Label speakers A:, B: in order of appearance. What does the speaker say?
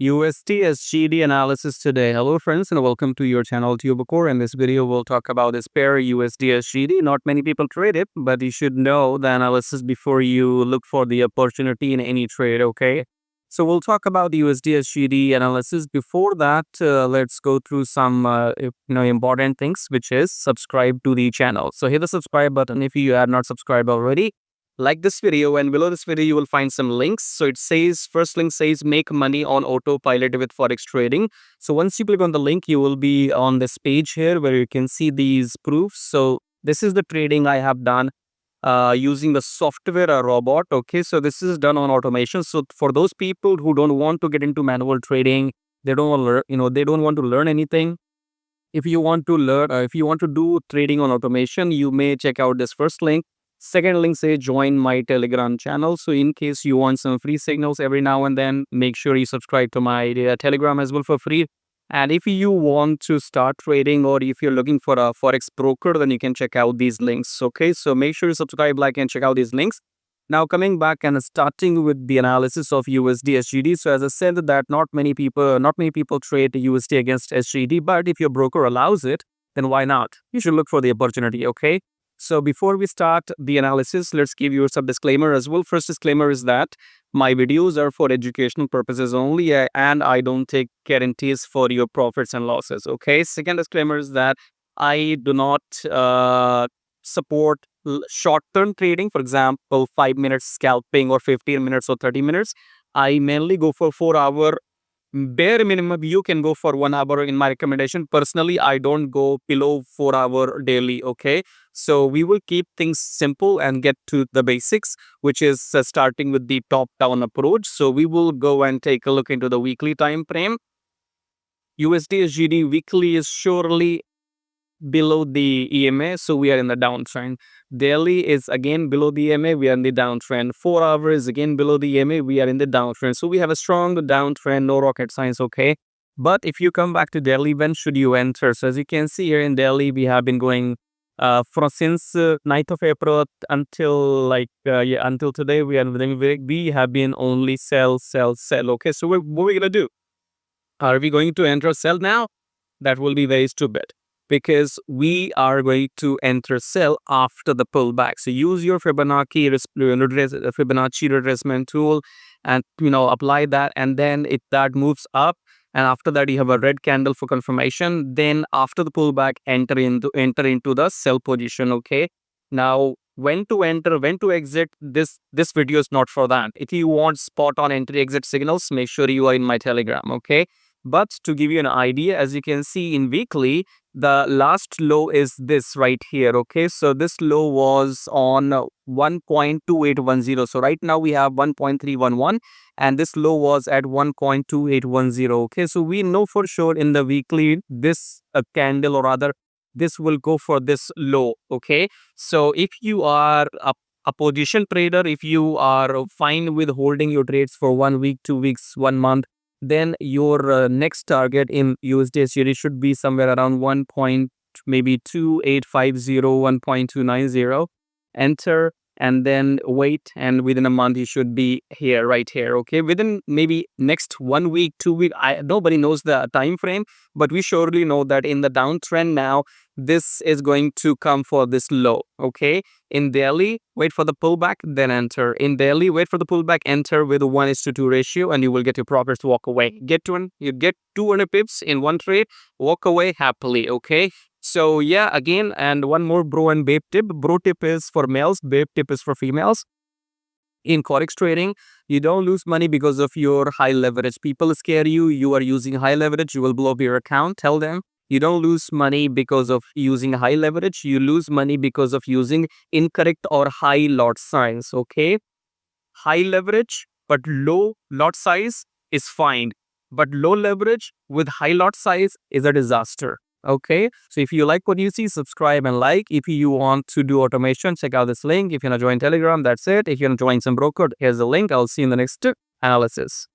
A: USD SGD analysis today. Hello friends and welcome to your channel TubeCore. In this video we'll talk about this pair USD SGD. Not many people trade it, but you should know the analysis before you look for the opportunity in any trade, okay? So we'll talk about the USD SGD analysis. Before that, let's go through some important things, which is subscribe to the channel. So hit the subscribe button if you have not subscribed already. Like this video, and below this video you will find some links. So it says, first link says make money on autopilot with Forex trading. So once you click on the link, you will be on this page here where you can see these proofs. So this is the trading I have done using the software robot. Okay, so this is done on automation. So for those people who don't want to get into manual trading, they don't want to learn, they don't want to learn anything. If you want to learn, if you want to do trading on automation, you may check out this first link. Second link says join my Telegram channel. So in case you want some free signals every now and then, make sure you subscribe to my Telegram as well for free. And if you want to start trading, or if you're looking for a Forex broker, then you can check out these links. Okay, so make sure you subscribe, like, and check out these links. Now coming back and starting with the analysis of USD SGD. So as I said that not many people trade the USD against SGD, but if your broker allows it, then why not? You should look for the opportunity, okay? So before we start the analysis, let's give you some disclaimer as well. First disclaimer is that my videos are for educational purposes only, and I don't take guarantees for your profits and losses. Okay. Second disclaimer is that I do not support short-term trading. For example, 5 minutes scalping or 15 minutes or 30 minutes. I mainly go for 4-hour. Bare minimum, you can go for 1 hour in my recommendation. Personally, I don't go below 4-hour daily, okay? So we will keep things simple and get to the basics, which is starting with the top-down approach. So we will go and take a look into the weekly time frame. USD SGD weekly is surely below the EMA, so we are in the downtrend. Daily is again below the EMA, we are in the downtrend. 4 hours is again below the EMA, we are in the downtrend. So we have a strong downtrend, no rocket science, okay? But if you come back to daily, when should you enter? So as you can see here in daily, we have been going since 9th of April until until today, we have been only sell. Okay, so what are we gonna do? Are we going to enter sell now? That will be very stupid, because we are going to enter sell after the pullback. So use your Fibonacci retracement tool and apply that, and then if that moves up, and after that you have a red candle for confirmation, then after the pullback enter into the sell position. Okay, now when to enter, when to exit, this video is not for that. If you want spot on entry exit signals, make sure you are in my Telegram. Okay, but to give you an idea, as you can see in weekly, the last low is this right here. Okay, so this low was on 1.2810. So right now we have 1.311, and this low was at 1.2810. Okay, so we know for sure in the weekly this candle, or rather this will go for this low. Okay, so if you are a position trader, if you are fine with holding your trades for 1 week, 2 weeks, 1 month, then your next target in USD SGD should be somewhere around 1.2850, 1.290. Enter and then wait, and within a month you should be here, right here. Okay, within maybe next 1 week, 2 weeks, nobody knows the time frame, but we surely know that in the downtrend now, this is going to come for this low. Okay, in daily, wait for the pullback, then enter. In daily, wait for the pullback, enter with a 1:2 ratio, and you will get your profits, walk away. You get 200 pips in one trade, walk away happily. Okay, so yeah, again, and one more bro and babe tip. Bro tip is for males, babe tip is for females. In Forex trading, you don't lose money because of your high leverage. People scare you, you are using high leverage, you will blow up your account. Tell them you don't lose money because of using high leverage. You lose money because of using incorrect or high lot size. Okay, high leverage but low lot size is fine, but low leverage with high lot size is a disaster. Okay, so if you like what you see, subscribe and like. If you want to do automation, check out this link. If you want to join Telegram, that's it. If you want to join some broker, here's the link. I'll see you in the next analysis.